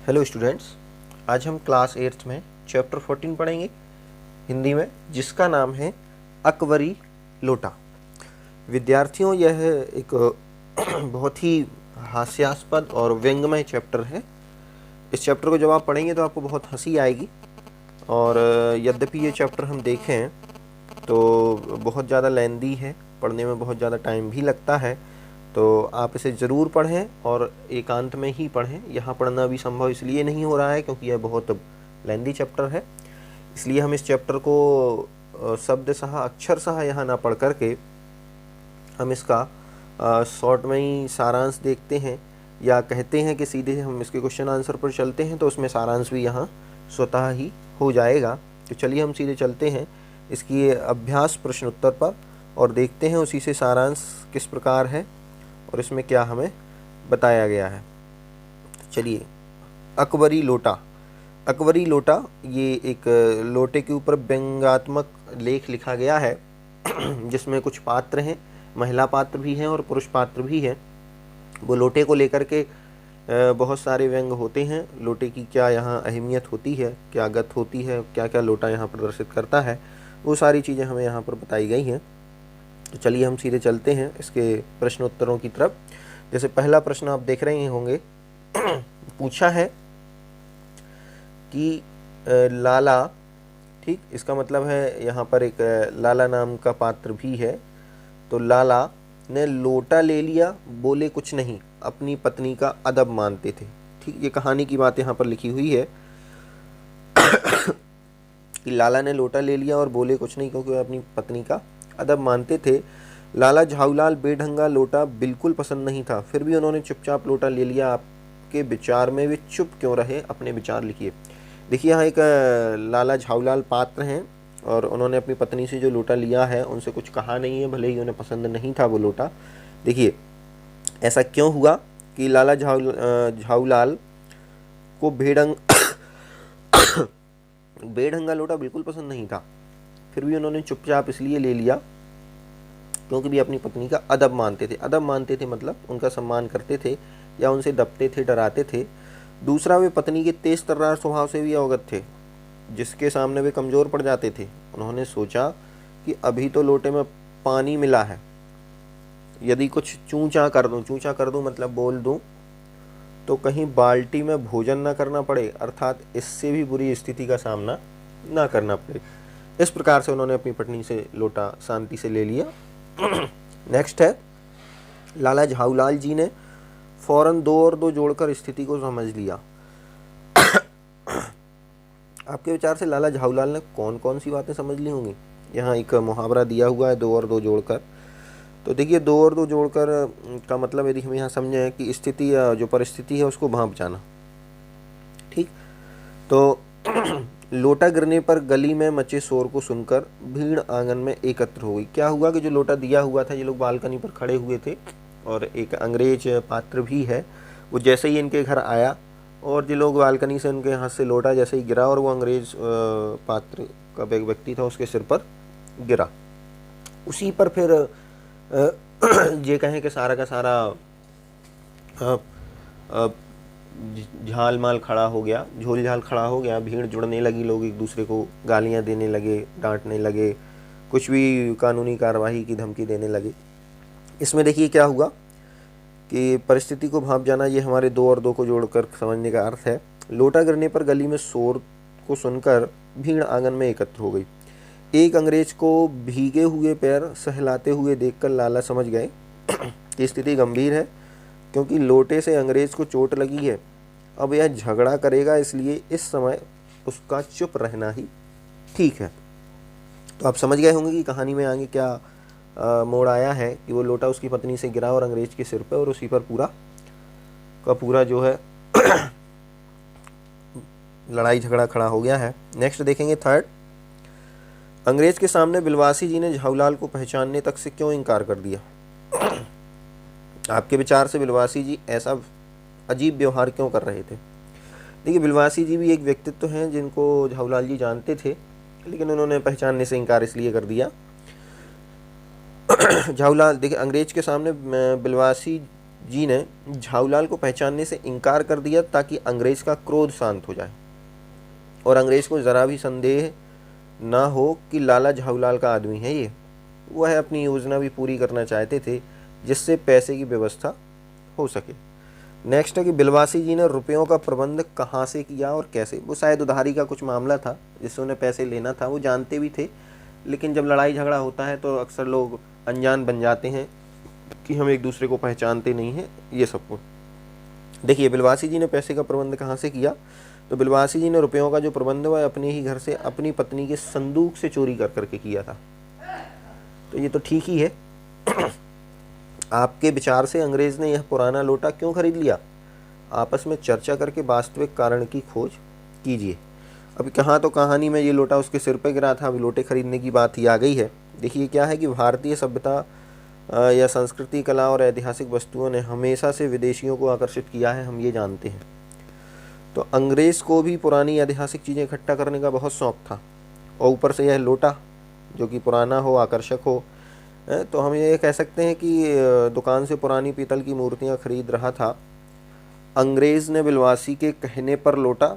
Hello students, आज हम class 8th में चैप्टर 14 पढ़ेंगे हिंदी में, जिसका नाम है अकबरी लोटा। विद्यार्थियों, यह एक बहुत ही हास्यास्पद और व्यंग्यमय चैप्टर है। इस चैप्टर को जब आप पढ़ेंगे तो आपको बहुत हंसी आएगी। और यद्यपि ये चैप्टर हम देखें तो बहुत ज़्यादा लेंदी है, पढ़ने में बहुत ज़्यादा टाइम भी लगता है, तो आप इसे ज़रूर पढ़ें और एकांत में ही पढ़ें। यहाँ पढ़ना भी संभव इसलिए नहीं हो रहा है क्योंकि यह बहुत लेंदी चैप्टर है, इसलिए हम इस चैप्टर को शब्दशः अक्षरशः यहाँ ना पढ़ करके हम इसका शॉर्ट में ही सारांश देखते हैं, या कहते हैं कि सीधे हम इसके क्वेश्चन आंसर पर चलते हैं तो उसमें सारांश भी यहाँ स्वतः ही हो जाएगा। तो चलिए हम सीधे चलते हैं इसकी अभ्यास प्रश्न उत्तर पर और देखते हैं उसी से सारांश किस प्रकार है और इसमें क्या हमें बताया गया है। तो चलिए, अकबरी लोटा। अकबरी लोटा, ये एक लोटे के ऊपर व्यंग्यात्मक लेख लिखा गया है जिसमें कुछ पात्र हैं, महिला पात्र भी हैं और पुरुष पात्र भी हैं। वो लोटे को लेकर के बहुत सारे व्यंग होते हैं। लोटे की क्या यहाँ अहमियत होती है, क्या गत होती है, क्या क्या लोटा यहाँ प्रदर्शित करता है, वो सारी चीज़ें हमें यहाँ पर बताई गई हैं। तो चलिए हम सीधे चलते हैं इसके प्रश्न उत्तरों की तरफ। जैसे पहला प्रश्न आप देख रहे होंगे पूछा है कि लाला, ठीक, इसका मतलब है यहाँ पर एक लाला नाम का पात्र भी है। तो लाला ने लोटा ले लिया, बोले कुछ नहीं, अपनी पत्नी का अदब मानते थे। ठीक, ये कहानी की बात यहाँ पर लिखी हुई है कि लाला ने लोटा ले लिया और बोले कुछ नहीं क्योंकि वह अपनी पत्नी का अदब मानते थे। लाला झाऊलाल बेढंगा लोटा बिल्कुल पसंद नहीं था, फिर भी उन्होंने चुपचाप लोटा ले लिया। आपके विचार में वे चुप क्यों रहे, अपने विचार लिखिए। देखिए, यहाँ एक लाला झाऊलाल पात्र हैं और उन्होंने अपनी पत्नी से जो लोटा लिया है उनसे कुछ कहा नहीं है, भले ही उन्हें पसंद नहीं था वो लोटा। देखिए, ऐसा क्यों हुआ कि लाला झाऊलाल को बेढंगा लोटा बिल्कुल पसंद नहीं था, फिर भी उन्होंने चुपचाप इसलिए ले लिया क्योंकि भी अपनी पत्नी का अदब मानते थे। अदब मानते थे मतलब उनका सम्मान करते थे या उनसे दबते थे, डराते थे। दूसरा, वे पत्नी के तेज तर्रार स्वभाव से भी अवगत थे, जिसके सामने वे कमज़ोर पड़ जाते थे। उन्होंने सोचा कि अभी तो लोटे में पानी मिला है, यदि कुछ चूँ चाँ कर दूँ मतलब बोल दूँ, तो कहीं बाल्टी में भोजन ना करना पड़े, अर्थात इससे भी बुरी स्थिति का सामना ना करना पड़े। इस प्रकार से उन्होंने अपनी पत्नी से लोटा शांति से ले लिया। नेक्स्ट है, लाला झाऊलाल जी ने फौरन 2 और 2 जोड़कर स्थिति को समझ लिया। आपके विचार से लाला झाऊलाल ने कौन कौन सी बातें समझ ली होंगी? यहाँ एक मुहावरा दिया हुआ है, 2 और 2 जोड़कर। तो देखिए, 2 और 2 जोड़कर का मतलब यदि हम यहाँ समझें कि स्थिति या जो परिस्थिति है उसको भांप जाना। ठीक, तो लोटा गिरने पर गली में मचे शोर को सुनकर भीड़ आंगन में एकत्र हो गई। क्या हुआ कि जो लोटा दिया हुआ था, ये लोग बालकनी पर खड़े हुए थे और एक अंग्रेज पात्र भी है, वो जैसे ही इनके घर आया और जो लोग बालकनी से उनके हाथ से लोटा जैसे ही गिरा और वो अंग्रेज पात्र का व्यक्ति था उसके सिर पर गिरा। उसी पर फिर ये कहें कि सारा का सारा झाल माल खड़ा हो गया, झोल झाल खड़ा हो गया, भीड़ जुड़ने लगी, लोग एक दूसरे को गालियां देने लगे, डांटने लगे, कुछ भी कानूनी कार्रवाई की धमकी देने लगे। इसमें देखिए क्या हुआ कि परिस्थिति को भांप जाना, ये हमारे 2 और 2 को जोड़कर समझने का अर्थ है। लोटा गिरने पर गली में शोर को सुनकर भीड़ आंगन में एकत्र हो गई। एक अंग्रेज को भीगे हुए पैर सहलाते हुए देखकर लाला समझ गए कि स्थिति गंभीर है, क्योंकि लोटे से अंग्रेज को चोट लगी है। अब यह झगड़ा करेगा, इसलिए इस समय उसका चुप रहना ही ठीक है। तो आप समझ गए होंगे कि कहानी में आगे क्या मोड़ आया है कि वो लोटा उसकी पत्नी से गिरा और अंग्रेज के सिर पर, और उसी पर पूरा का पूरा जो है लड़ाई झगड़ा खड़ा हो गया है। नेक्स्ट देखेंगे, थर्ड, अंग्रेज के सामने बिलवासी जी ने झाऊलाल को पहचानने तक से क्यों इनकार कर दिया? आपके विचार से बिलवासी जी ऐसा अजीब व्यवहार क्यों कर रहे थे? देखिए, बिलवासी जी भी एक व्यक्तित्व हैं जिनको झाऊलाल जी जानते थे, लेकिन उन्होंने पहचानने से इनकार इसलिए कर दिया। झाऊलाल, देखिए, अंग्रेज के सामने बिलवासी जी ने झाऊलाल को पहचानने से इनकार कर दिया ताकि अंग्रेज का क्रोध शांत हो जाए और अंग्रेज को ज़रा भी संदेह ना हो कि लाला झाऊलाल का आदमी है ये। वह अपनी योजना भी पूरी करना चाहते थे जिससे पैसे की व्यवस्था हो सके। नेक्स्ट है कि बिलवासी जी ने रुपयों का प्रबंध कहाँ से किया और कैसे। वो शायद उधारी का कुछ मामला था जिससे उन्हें पैसे लेना था, वो जानते भी थे, लेकिन जब लड़ाई झगड़ा होता है तो अक्सर लोग अनजान बन जाते हैं कि हम एक दूसरे को पहचानते नहीं हैं, ये सब कुछ। देखिए बिलवासी जी ने पैसे का प्रबंध कहाँ से किया, तो बिलवासी जी ने रुपयों का जो प्रबंध वह अपने ही घर से अपनी पत्नी के संदूक से चोरी कर करके किया था। तो ये तो ठीक ही है। आपके विचार से अंग्रेज ने यह पुराना लोटा क्यों खरीद लिया? आपस में चर्चा करके वास्तविक कारण की खोज कीजिए। अभी कहाँ तो कहानी में ये लोटा उसके सिर पे गिरा था, अभी लोटे खरीदने की बात ही आ गई है। देखिए क्या है कि भारतीय सभ्यता या संस्कृति, कला और ऐतिहासिक वस्तुओं ने हमेशा से विदेशियों को आकर्षित किया है, हम ये जानते हैं। तो अंग्रेज़ को भी पुरानी ऐतिहासिक चीज़ें इकट्ठा करने का बहुत शौक़ था और ऊपर से यह लोटा जो कि पुराना हो, आकर्षक हो। तो हम ये कह सकते हैं कि दुकान से पुरानी पीतल की मूर्तियाँ खरीद रहा था। अंग्रेज़ ने बिलवासी के कहने पर लोटा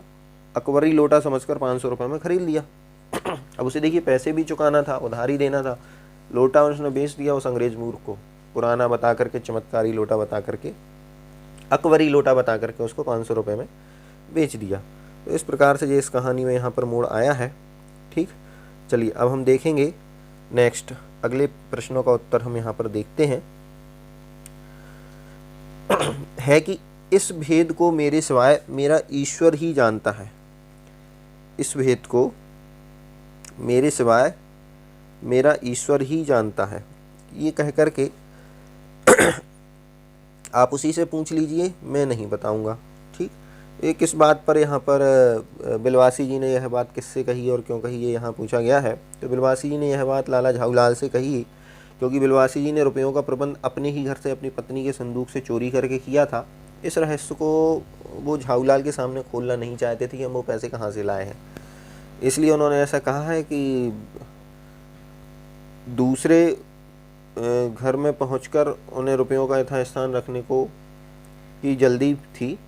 अकबरी लोटा समझकर 500 रुपये में ख़रीद लिया। अब उसे देखिए पैसे भी चुकाना था, उधारी देना था, लोटा उसने बेच दिया उस अंग्रेज़ मूर्ख को, पुराना बता करके, चमत्कारी लोटा बता करके, अकबरी लोटा बता करके उसको 500 रुपये में बेच दिया। तो इस प्रकार से ये इस कहानी में यहाँ पर मोड़ आया है। ठीक, चलिए अब हम देखेंगे नेक्स्ट, अगले प्रश्नों का उत्तर हम यहाँ पर देखते हैं। है कि इस भेद को मेरे सिवाय मेरा ईश्वर ही जानता है। इस भेद को मेरे सिवाय मेरा ईश्वर ही जानता है। ये कह कर के आप उसी से पूछ लीजिए, मैं नहीं बताऊंगा। ठीक, ये किस बात पर यहाँ पर बिलवासी जी ने यह बात किससे कही और क्यों कही, ये यहाँ पूछा गया है। तो बिलवासी जी ने यह बात लाला झाऊलाल से कही क्योंकि बिलवासी जी ने रुपयों का प्रबंध अपने ही घर से अपनी पत्नी के संदूक से चोरी करके किया था। इस रहस्य को वो झाऊलाल के सामने खोलना नहीं चाहते थे कि हम वो पैसे कहाँ से लाए हैं, इसलिए उन्होंने ऐसा कहा है कि दूसरे घर में पहुंचकर उन्हें रुपयों का यथास्थान रखने को की जल्दी थी,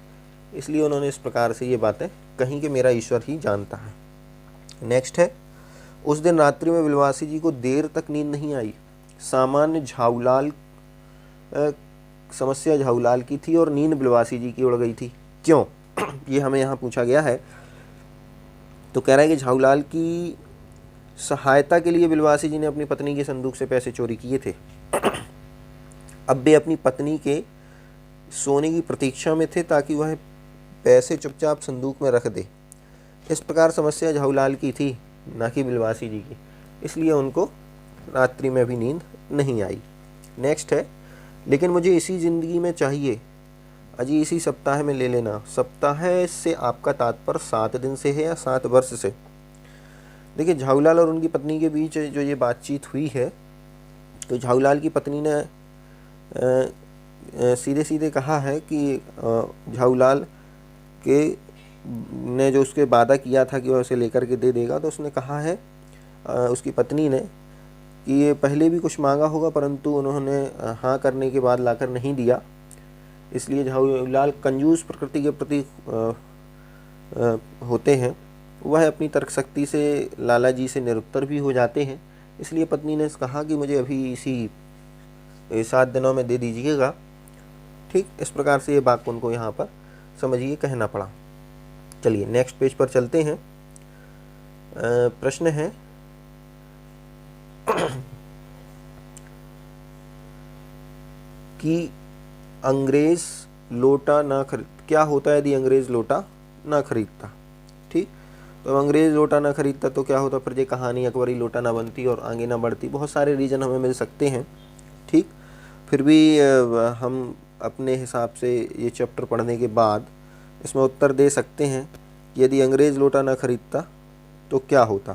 इसलिए उन्होंने इस प्रकार से ये बातें कहीं कि मेरा ईश्वर ही जानता है। नेक्स्ट है, उस दिन रात्रि में बिलवासी जी को देर तक नींद नहीं आई। सामान्य झाऊलाल समस्या झाऊलाल की थी और नींद बिलवासी जी की उड़ गई थी। क्यों, ये हमें यहाँ पूछा गया है। तो कह रहा है कि झाऊलाल की सहायता के लिए बिलवासी जी ने अपनी पत्नी के संदूक से पैसे चोरी किए थे। अब वे अपनी पत्नी के सोने की प्रतीक्षा में थे ताकि वह पैसे चुपचाप संदूक में रख दे। इस प्रकार समस्या झाऊलाल की थी, ना कि बिलवासी जी की, इसलिए उनको रात्रि में भी नींद नहीं आई। नेक्स्ट है, लेकिन मुझे इसी ज़िंदगी में चाहिए, अजी इसी सप्ताह में ले लेना। सप्ताह से आपका तात्पर्य 7 दिन से है या 7 वर्ष से? देखिए झाऊलाल और उनकी पत्नी के बीच जो ये बातचीत हुई है, तो झाऊलाल की पत्नी ने सीधे सीधे कहा है कि झाऊलाल के ने जो उसके वादा किया था कि वह उसे लेकर के दे देगा, तो उसने कहा है उसकी पत्नी ने कि ये पहले भी कुछ मांगा होगा परंतु उन्होंने हाँ करने के बाद लाकर नहीं दिया, इसलिए झाऊलाल कंजूस प्रकृति के प्रति होते हैं। वह अपनी तर्क शक्ति से लाला जी से निरुत्तर भी हो जाते हैं, इसलिए पत्नी ने कहा कि मुझे अभी इसी 7 दिनों में दे दीजिएगा। ठीक, इस प्रकार से ये बात उनको यहाँ पर समझिए कहना पड़ा। चलिए नेक्स्ट पेज पर चलते हैं। प्रश्न है कि अंग्रेज लोटा ना खरीद, क्या होता है यदि अंग्रेज लोटा ना खरीदता। ठीक, तो अंग्रेज लोटा ना खरीदता तो क्या होता, फिर ये कहानी अकबरी लोटा ना बनती और आगे ना बढ़ती। बहुत सारे रीज़न हमें मिल सकते हैं। ठीक, फिर भी हम अपने हिसाब से ये चैप्टर पढ़ने के बाद इसमें उत्तर दे सकते हैं कि यदि अंग्रेज़ लोटा ना खरीदता तो क्या होता।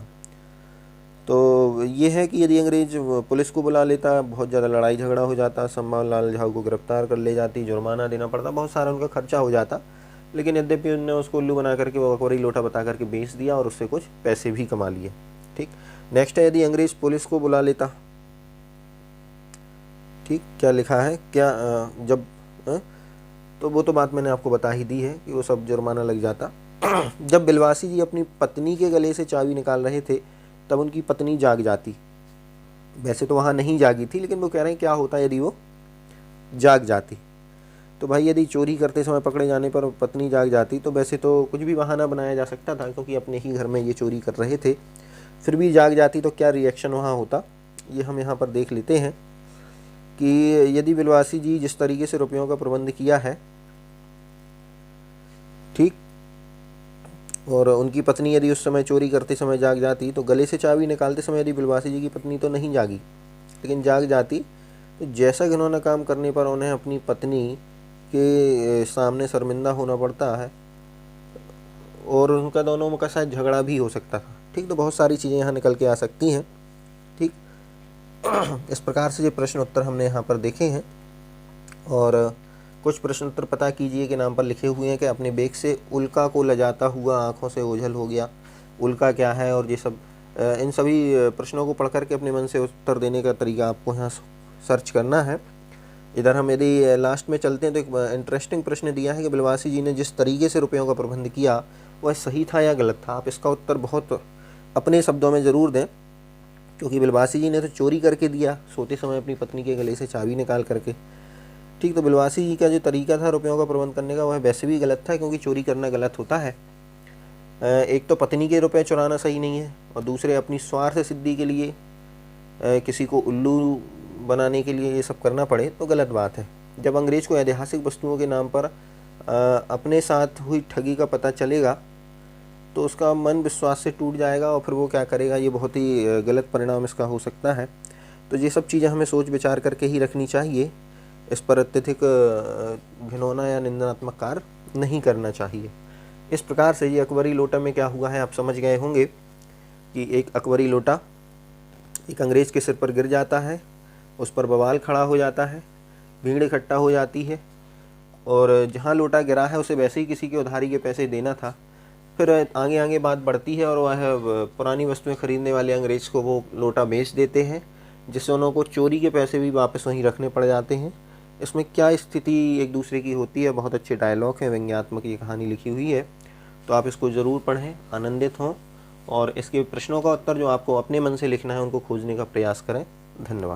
तो ये है कि यदि अंग्रेज पुलिस को बुला लेता, बहुत ज़्यादा लड़ाई झगड़ा हो जाता, सम्मान लाल झाऊ को गिरफ्तार कर ले जाती, जुर्माना देना पड़ता, बहुत सारा उनका खर्चा हो जाता, लेकिन यद्यपि उनने उसको उल्लू बना करके वो अकबरी लोटा बता करके बेच दिया और उससे कुछ पैसे भी कमा लिए। ठीक, नेक्स्ट है, यदि अंग्रेज पुलिस को बुला लेता। ठीक, क्या लिखा है, क्या जब हाँ? तो वो तो बात मैंने आपको बता ही दी है कि वो सब जुर्माना लग जाता। जब बिलवासी जी अपनी पत्नी के गले से चाबी निकाल रहे थे तब उनकी पत्नी जाग जाती। वैसे तो वहाँ नहीं जागी थी, लेकिन वो कह रहे हैं क्या होता यदि वो जाग जाती। तो भाई यदि चोरी करते समय पकड़े जाने पर पत्नी जाग जाती तो वैसे तो कुछ भी बहाना बनाया जा सकता था, क्योंकि अपने ही घर में ये चोरी कर रहे थे। फिर भी जाग जाती तो क्या रिएक्शन वहाँ होता, ये हम यहाँ पर देख लेते हैं कि यदि बिलवासी जी जिस तरीके से रुपयों का प्रबंध किया है, ठीक, और उनकी पत्नी यदि उस समय चोरी करते समय जाग जाती तो गले से चाबी निकालते समय यदि बिलवासी जी की पत्नी तो नहीं जागी लेकिन जाग जाती, तो जैसा घिनौना काम करने पर उन्हें अपनी पत्नी के सामने शर्मिंदा होना पड़ता है और उनका दोनों का शायद झगड़ा भी हो सकता था। ठीक, तो बहुत सारी चीज़ें यहाँ निकल के आ सकती हैं। ठीक, इस प्रकार से ये प्रश्न उत्तर हमने यहाँ पर देखे हैं। और कुछ प्रश्न उत्तर पता कीजिए के नाम पर लिखे हुए हैं कि अपने बेग से उल्का को लजाता हुआ आंखों से ओझल हो गया। उल्का क्या है और ये सब, इन सभी प्रश्नों को पढ़ करके अपने मन से उत्तर देने का तरीका आपको यहाँ सर्च करना है। इधर हम यदि लास्ट में चलते हैं तो एक इंटरेस्टिंग प्रश्न दिया है कि बिलवासी जी ने जिस तरीके से रुपयों का प्रबंध किया वह सही था या गलत था। आप इसका उत्तर बहुत अपने शब्दों में ज़रूर दें, क्योंकि बिलवासी जी ने तो चोरी करके दिया सोते समय अपनी पत्नी के गले से चाबी निकाल करके। ठीक, तो बिलवासी जी का जो तरीका था रुपयों का प्रबंध करने का वह वैसे भी गलत था, क्योंकि चोरी करना गलत होता है। एक तो पत्नी के रुपए चुराना सही नहीं है, और दूसरे अपनी स्वार्थ सिद्धि के लिए किसी को उल्लू बनाने के लिए ये सब करना पड़े तो गलत बात है। जब अंग्रेज़ को ऐतिहासिक वस्तुओं के नाम पर अपने साथ हुई ठगी का पता चलेगा तो उसका मन विश्वास से टूट जाएगा और फिर वो क्या करेगा, ये बहुत ही गलत परिणाम इसका हो सकता है। तो ये सब चीज़ें हमें सोच विचार करके ही रखनी चाहिए। इस पर अत्यधिक घिनौना या निंदात्मक कार्य नहीं करना चाहिए। इस प्रकार से ये अकबरी लोटा में क्या हुआ है आप समझ गए होंगे कि एक अकबरी लोटा एक अंग्रेज़ के सिर पर गिर जाता है, उस पर बवाल खड़ा हो जाता है, भीड़ इकट्ठा हो जाती है, और जहाँ लोटा गिरा है उसे वैसे ही किसी के उधारी के पैसे देना था। फिर आगे आगे बात बढ़ती है और वह पुरानी वस्तुएं खरीदने वाले अंग्रेज़ को वो लोटा बेच देते हैं, जिससे उनको चोरी के पैसे भी वापस वहीं रखने पड़ जाते हैं। इसमें क्या स्थिति एक दूसरे की होती है, बहुत अच्छे डायलॉग हैं, व्यंग्यात्मक ये कहानी लिखी हुई है। तो आप इसको ज़रूर पढ़ें, आनंदित हों और इसके प्रश्नों का उत्तर जो आपको अपने मन से लिखना है उनको खोजने का प्रयास करें। धन्यवाद।